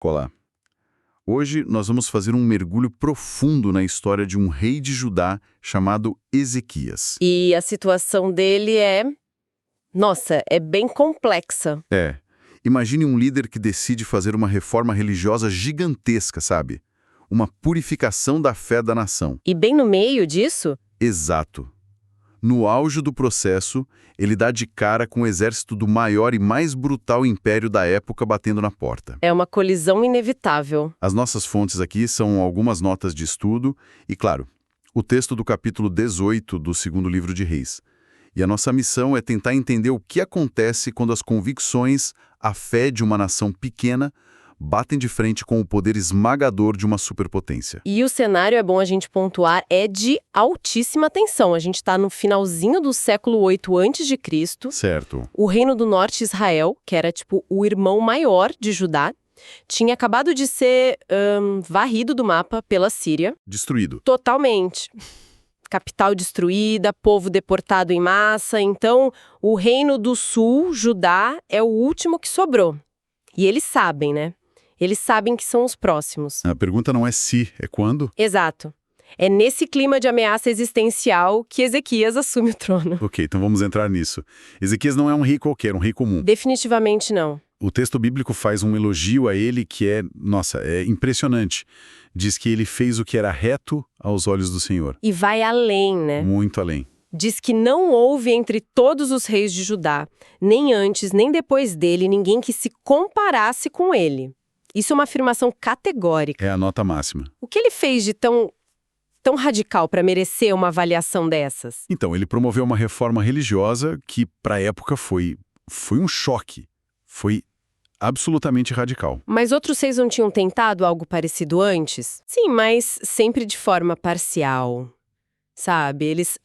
Olá. Hoje nós vamos fazer um mergulho profundo na história de um rei de Judá chamado Ezequias. E a situação dele nossa, é bem complexa. Imagine um líder que decide fazer uma reforma religiosa gigantesca, sabe? Uma purificação da fé da nação. E bem no meio disso, Exato. No auge do processo, ele dá de cara com o exército do maior e mais brutal império da época batendo na porta. é uma colisão inevitável. As nossas fontes aqui são algumas notas de estudo e, claro, o texto do capítulo 18 do segundo livro de Reis. E a nossa missão é tentar entender o que acontece quando as convicções, a fé de uma nação pequena, batem de frente com o poder esmagador de uma superpotência. E o cenário, é bom a gente pontuar, é de altíssima tensão. A gente está no finalzinho do século 8 a.C. Certo. O Reino do Norte, Israel, que era tipo o irmão maior de Judá, tinha acabado de ser varrido do mapa pela Síria. Destruído. Totalmente. Capital destruída, povo deportado em massa. Então, o Reino do Sul, Judá, é o último que sobrou. E eles sabem, né? Eles sabem que são os próximos. A pergunta não é se, é quando? Exato. É nesse clima de ameaça existencial que Ezequias assume o trono. Ok, então vamos entrar nisso. Ezequias não é um rei qualquer, um rei comum. Definitivamente não. O texto bíblico faz um elogio a ele que é impressionante. Diz que ele fez o que era reto aos olhos do Senhor. E vai além, né? Muito além. Diz que não houve entre todos os reis de Judá, nem antes nem depois dele, ninguém que se comparasse com ele. Isso é uma afirmação categórica. É a nota máxima. O que ele fez de tão radical para merecer uma avaliação dessas? Então, ele promoveu uma reforma religiosa que, para a época, foi um choque. Foi absolutamente radical. Mas outros reis não tinham tentado algo parecido antes? Sim, mas sempre de forma parcial. Sabe, eles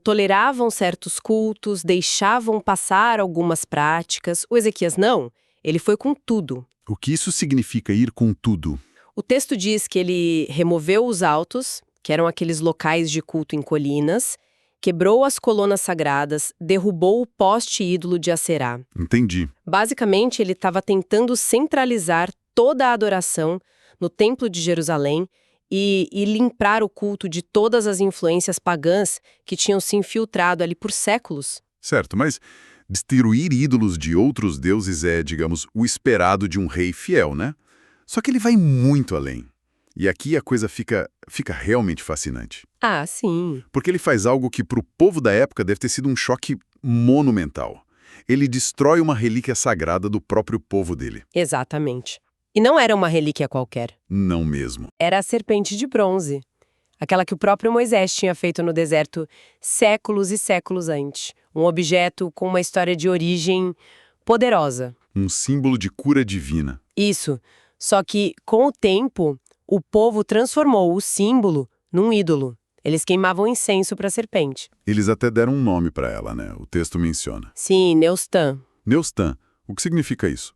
toleravam certos cultos, deixavam passar algumas práticas. O Ezequias não, ele foi com tudo. O que isso significa ir com tudo? O texto diz que ele removeu os altos, que eram aqueles locais de culto em colinas, quebrou as colunas sagradas, derrubou o poste ídolo de Aserá. Entendi. Basicamente, ele estava tentando centralizar toda a adoração no Templo de Jerusalém e limpar o culto de todas as influências pagãs que tinham se infiltrado ali por séculos. Certo, mas destruir ídolos de outros deuses é, digamos, o esperado de um rei fiel, né? Só que ele vai muito além. E aqui a coisa fica realmente fascinante. Ah, sim. Porque ele faz algo que para o povo da época deve ter sido um choque monumental. Ele destrói uma relíquia sagrada do próprio povo dele. Exatamente. E não era uma relíquia qualquer. Não mesmo. Era a serpente de bronze. Aquela que o próprio Moisés tinha feito no deserto séculos e séculos antes. Um objeto com uma história de origem poderosa. Um símbolo de cura divina. Isso. Só que, com o tempo, o povo transformou o símbolo num ídolo. Eles queimavam incenso para a serpente. Eles até deram um nome para ela, né? O texto menciona. Sim, Neustã. Neustã. O que significa isso?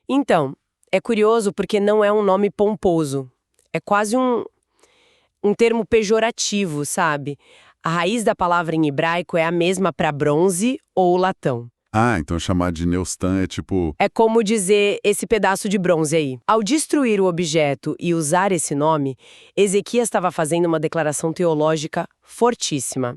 Então, é curioso porque não é um nome pomposo. É quase um termo pejorativo, sabe? A raiz da palavra em hebraico é a mesma para bronze ou latão. Ah, então chamar de Neustã é tipo... É como dizer esse pedaço de bronze aí. Ao destruir o objeto e usar esse nome, Ezequias estava fazendo uma declaração teológica fortíssima.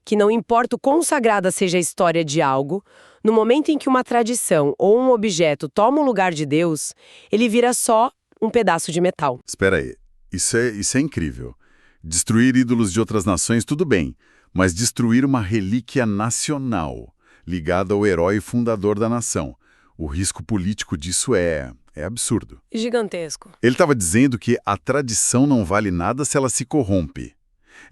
Que não importa o quão sagrada seja a história de algo, no momento em que uma tradição ou um objeto toma o lugar de Deus, ele vira só um pedaço de metal. Espera aí. Isso é incrível. Destruir ídolos de outras nações, tudo bem. Mas destruir uma relíquia nacional ligada ao herói fundador da nação. O risco político disso é absurdo. Gigantesco. Ele estava dizendo que a tradição não vale nada se ela se corrompe.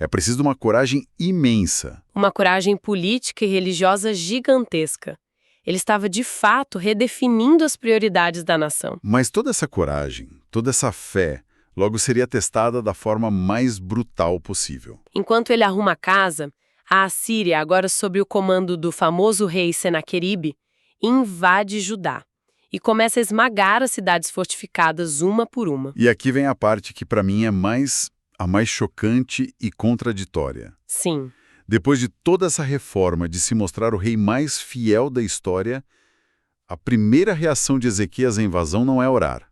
É preciso de uma coragem imensa. Uma coragem política e religiosa gigantesca. Ele estava, de fato, redefinindo as prioridades da nação. Mas toda essa coragem, toda essa fé, logo seria testada da forma mais brutal possível. Enquanto ele arruma a casa, a Assíria, agora sob o comando do famoso rei Senaqueribe, invade Judá e começa a esmagar as cidades fortificadas uma por uma. E aqui vem a parte que para mim é a mais chocante e contraditória. Sim. Depois de toda essa reforma de se mostrar o rei mais fiel da história, a primeira reação de Ezequias à invasão não é orar.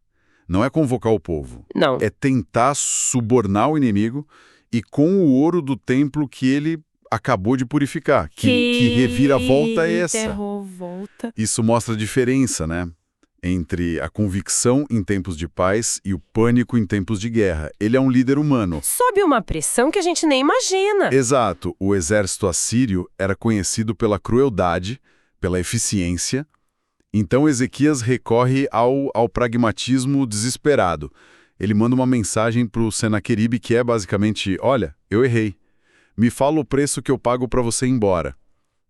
Não é convocar o povo. Não. É tentar subornar o inimigo e com o ouro do templo que ele acabou de purificar. Que reviravolta é essa? Isso mostra a diferença, né? Entre a convicção em tempos de paz e o pânico em tempos de guerra. Ele é um líder humano. Sob uma pressão que a gente nem imagina. Exato. O exército assírio era conhecido pela crueldade, pela eficiência. Então Ezequias recorre ao pragmatismo desesperado. Ele manda uma mensagem para o Senaqueribe que é basicamente, olha, eu errei. Me fala o preço que eu pago para você ir embora.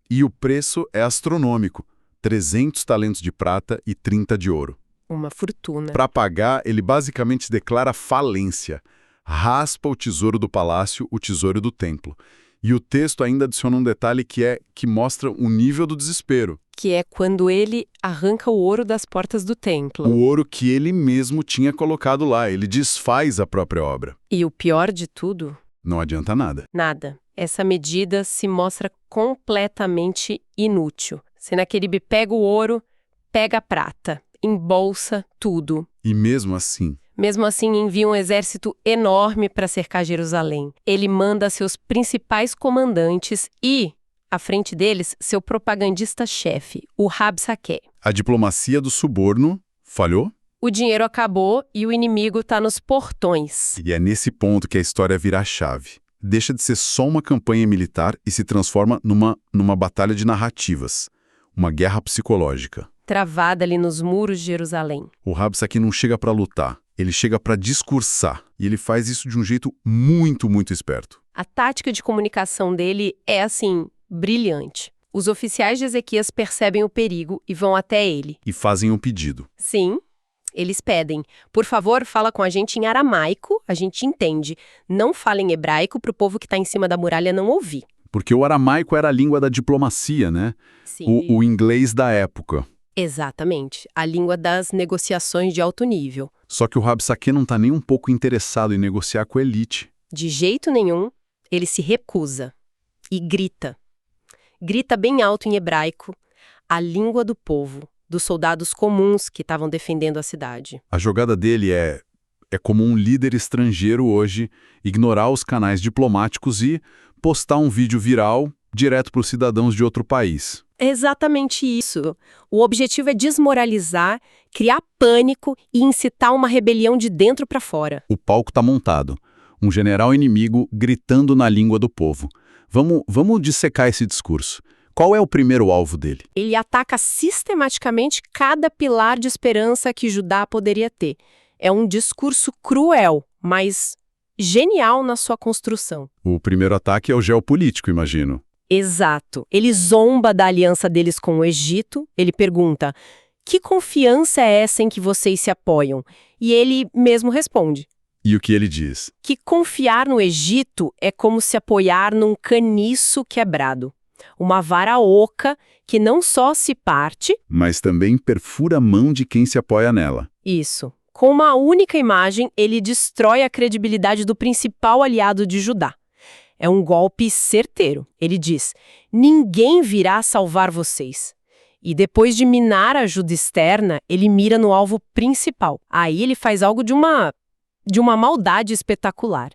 E o preço é astronômico. 300 talentos de prata e 30 de ouro. Uma fortuna. Para pagar, ele basicamente declara falência. Raspa o tesouro do palácio, o tesouro do templo. E o texto ainda adiciona um detalhe que mostra o nível do desespero. Que é quando ele arranca o ouro das portas do templo. O ouro que ele mesmo tinha colocado lá. Ele desfaz a própria obra. E o pior de tudo? Não adianta nada. Nada. Essa medida se mostra completamente inútil. Senaqueribe pega o ouro, pega a prata, embolsa tudo. E mesmo assim envia um exército enorme para cercar Jerusalém. Ele manda seus principais comandantes e, à frente deles, seu propagandista-chefe, o Rabsaqué. A diplomacia do suborno falhou? O dinheiro acabou e o inimigo está nos portões. E é nesse ponto que a história vira a chave. Deixa de ser só uma campanha militar e se transforma numa batalha de narrativas. Uma guerra psicológica. Travada ali nos muros de Jerusalém. O Rabsaqué não chega para lutar, ele chega para discursar. E ele faz isso de um jeito muito, muito esperto. A tática de comunicação dele é, assim, brilhante. Os oficiais de Ezequias percebem o perigo e vão até ele. E fazem um pedido. Sim, eles pedem. Por favor, fala com a gente em aramaico, a gente entende. Não fala em hebraico para o povo que está em cima da muralha não ouvir. Porque o aramaico era a língua da diplomacia, né? Sim. O inglês da época. Exatamente. A língua das negociações de alto nível. Só que o Rabsaqué não está nem um pouco interessado em negociar com a elite. De jeito nenhum, ele se recusa. E grita. Grita bem alto em hebraico, a língua do povo, dos soldados comuns que estavam defendendo a cidade. A jogada dele é como um líder estrangeiro hoje ignorar os canais diplomáticos e postar um vídeo viral direto para os cidadãos de outro país. É exatamente isso. O objetivo é desmoralizar, criar pânico e incitar uma rebelião de dentro para fora. O palco está montado. Um general inimigo gritando na língua do povo. Vamos dissecar esse discurso. Qual é o primeiro alvo dele? Ele ataca sistematicamente cada pilar de esperança que Judá poderia ter. É um discurso cruel, mas genial na sua construção. O primeiro ataque é o geopolítico, imagino. Exato. Ele zomba da aliança deles com o Egito. Ele pergunta, que confiança é essa em que vocês se apoiam? E ele mesmo responde. E o que ele diz? Que confiar no Egito é como se apoiar num caniço quebrado. Uma vara oca que não só se parte, mas também perfura a mão de quem se apoia nela. Isso. Com uma única imagem, ele destrói a credibilidade do principal aliado de Judá. É um golpe certeiro. Ele diz, ninguém virá salvar vocês. E depois de minar a ajuda externa, ele mira no alvo principal. Aí ele faz algo de uma maldade espetacular.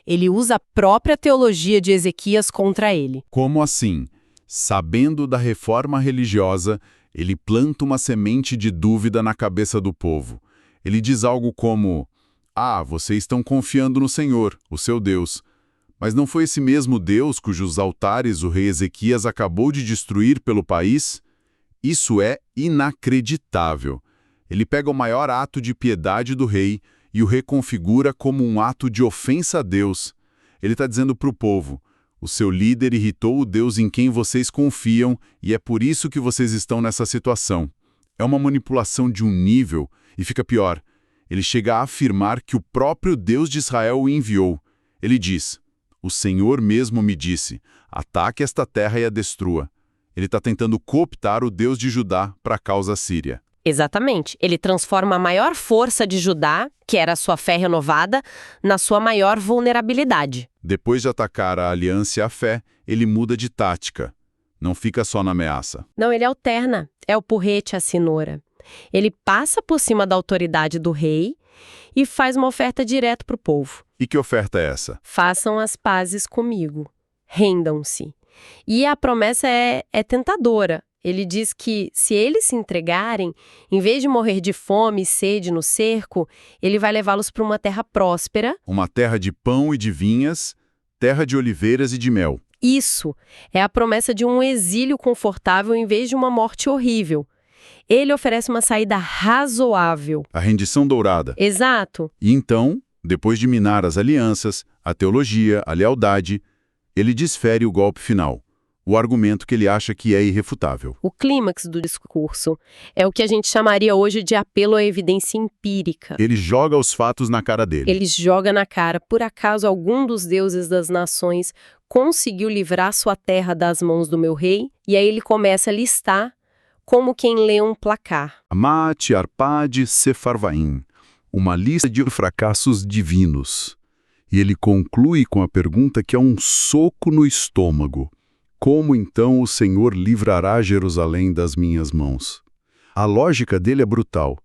Ele usa a própria teologia de Ezequias contra ele. Como assim? Sabendo da reforma religiosa, ele planta uma semente de dúvida na cabeça do povo. Ele diz algo como, vocês estão confiando no Senhor, o seu Deus. Mas não foi esse mesmo Deus cujos altares o rei Ezequias acabou de destruir pelo país? Isso é inacreditável. Ele pega o maior ato de piedade do rei e o reconfigura como um ato de ofensa a Deus. Ele está dizendo para o povo, o seu líder irritou o Deus em quem vocês confiam e é por isso que vocês estão nessa situação. É uma manipulação de um nível, e fica pior, ele chega a afirmar que o próprio Deus de Israel o enviou. Ele diz, o Senhor mesmo me disse, ataque esta terra e a destrua. Ele está tentando cooptar o Deus de Judá para a causa síria. Exatamente. Ele transforma a maior força de Judá, que era a sua fé renovada, na sua maior vulnerabilidade. Depois de atacar a aliança e a fé, ele muda de tática. Não fica só na ameaça. Não, ele alterna. É o porrete, a cenoura. Ele passa por cima da autoridade do rei e faz uma oferta direto para o povo. E que oferta é essa? Façam as pazes comigo. Rendam-se. E a promessa é tentadora. Ele diz que, se eles se entregarem, em vez de morrer de fome e sede no cerco, ele vai levá-los para uma terra próspera. Uma terra de pão e de vinhas, terra de oliveiras e de mel. Isso é a promessa de um exílio confortável em vez de uma morte horrível. Ele oferece uma saída razoável. A rendição dourada. Exato. E então, depois de minar as alianças, a teologia, a lealdade, ele desfere o golpe final. O argumento que ele acha que é irrefutável. O clímax do discurso é o que a gente chamaria hoje de apelo à evidência empírica. Ele joga os fatos na cara dele. Ele joga na cara, por acaso algum dos deuses das nações conseguiu livrar sua terra das mãos do meu rei? E aí ele começa a listar como quem lê um placar. Amate, Arpade, Sefarvaim. Uma lista de fracassos divinos. E ele conclui com a pergunta que é um soco no estômago. Como então o Senhor livrará Jerusalém das minhas mãos? A lógica dele é brutal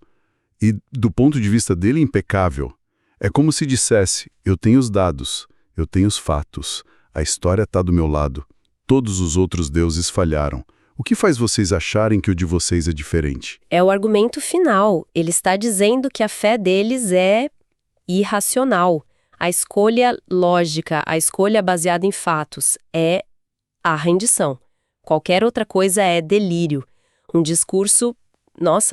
e, do ponto de vista dele, impecável. É como se dissesse, eu tenho os dados, eu tenho os fatos, a história está do meu lado, todos os outros deuses falharam. O que faz vocês acharem que o de vocês é diferente? É o argumento final. Ele está dizendo que a fé deles é irracional. A escolha lógica, a escolha baseada em fatos é a rendição. Qualquer outra coisa é delírio. Um discurso,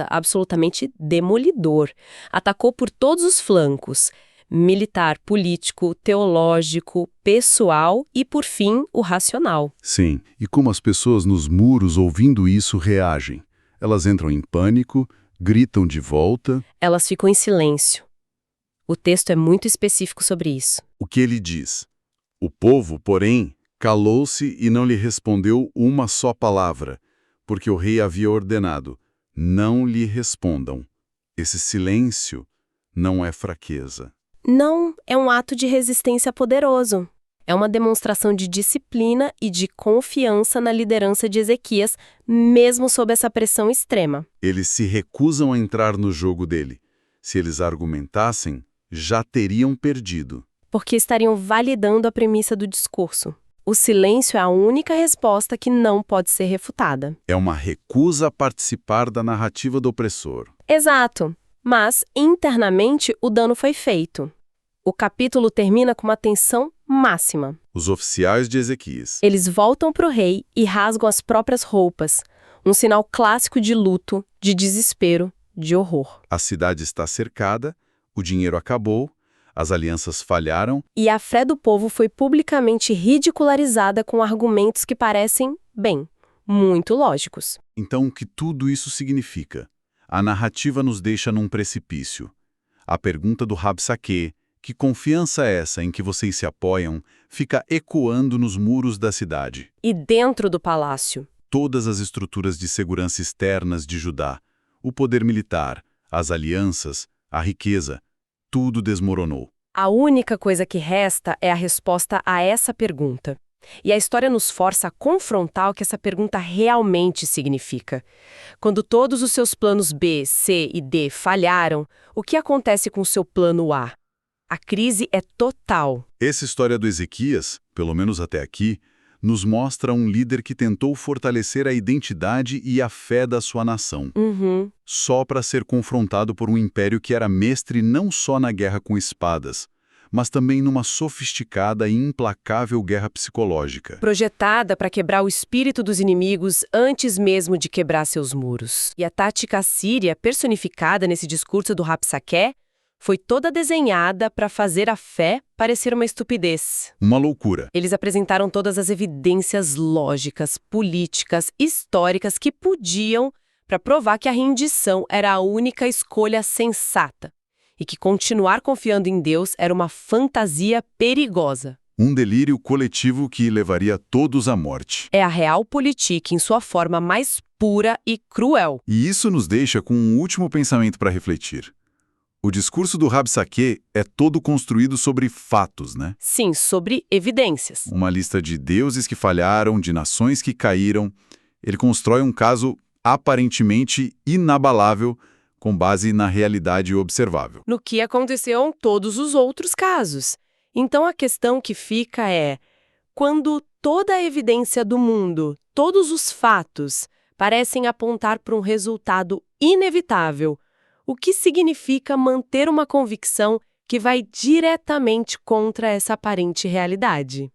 absolutamente demolidor. Atacou por todos os flancos. Militar, político, teológico, pessoal e, por fim, o racional. Sim, e como as pessoas nos muros ouvindo isso reagem? Elas entram em pânico, gritam de volta. Elas ficam em silêncio. O texto é muito específico sobre isso. O que ele diz? O povo, porém, calou-se e não lhe respondeu uma só palavra, porque o rei havia ordenado, não lhe respondam. Esse silêncio não é fraqueza. Não, é um ato de resistência poderoso. É uma demonstração de disciplina e de confiança na liderança de Ezequias, mesmo sob essa pressão extrema. Eles se recusam a entrar no jogo dele. Se eles argumentassem, já teriam perdido. Porque estariam validando a premissa do discurso. O silêncio é a única resposta que não pode ser refutada. É uma recusa a participar da narrativa do opressor. Exato. Mas, internamente, o dano foi feito. O capítulo termina com uma tensão máxima. Os oficiais de Ezequias. Eles voltam para o rei e rasgam as próprias roupas. Um sinal clássico de luto, de desespero, de horror. A cidade está cercada, o dinheiro acabou, as alianças falharam. E a fé do povo foi publicamente ridicularizada com argumentos que parecem, muito lógicos. Então, o que tudo isso significa? A narrativa nos deixa num precipício. A pergunta do Rabsaquê, que confiança é essa em que vocês se apoiam, fica ecoando nos muros da cidade. E dentro do palácio. Todas as estruturas de segurança externas de Judá, o poder militar, as alianças, a riqueza, tudo desmoronou. A única coisa que resta é a resposta a essa pergunta. E a história nos força a confrontar o que essa pergunta realmente significa. Quando todos os seus planos B, C e D falharam, o que acontece com o seu plano A? A crise é total. Essa história do Ezequias, pelo menos até aqui, nos mostra um líder que tentou fortalecer a identidade e a fé da sua nação. Só para ser confrontado por um império que era mestre não só na guerra com espadas, mas também numa sofisticada e implacável guerra psicológica. Projetada para quebrar o espírito dos inimigos antes mesmo de quebrar seus muros. E a tática assíria, personificada nesse discurso do Rabsaqué, foi toda desenhada para fazer a fé parecer uma estupidez. Uma loucura. Eles apresentaram todas as evidências lógicas, políticas, históricas que podiam para provar que a rendição era a única escolha sensata e que continuar confiando em Deus era uma fantasia perigosa. Um delírio coletivo que levaria todos à morte. É a realpolitik em sua forma mais pura e cruel. E isso nos deixa com um último pensamento para refletir. O discurso do Rabsaquê é todo construído sobre fatos, né? Sim, sobre evidências. Uma lista de deuses que falharam, de nações que caíram. Ele constrói um caso aparentemente inabalável, com base na realidade observável. No que aconteceu em todos os outros casos. Então a questão que fica é, quando toda a evidência do mundo, todos os fatos, parecem apontar para um resultado inevitável, o que significa manter uma convicção que vai diretamente contra essa aparente realidade?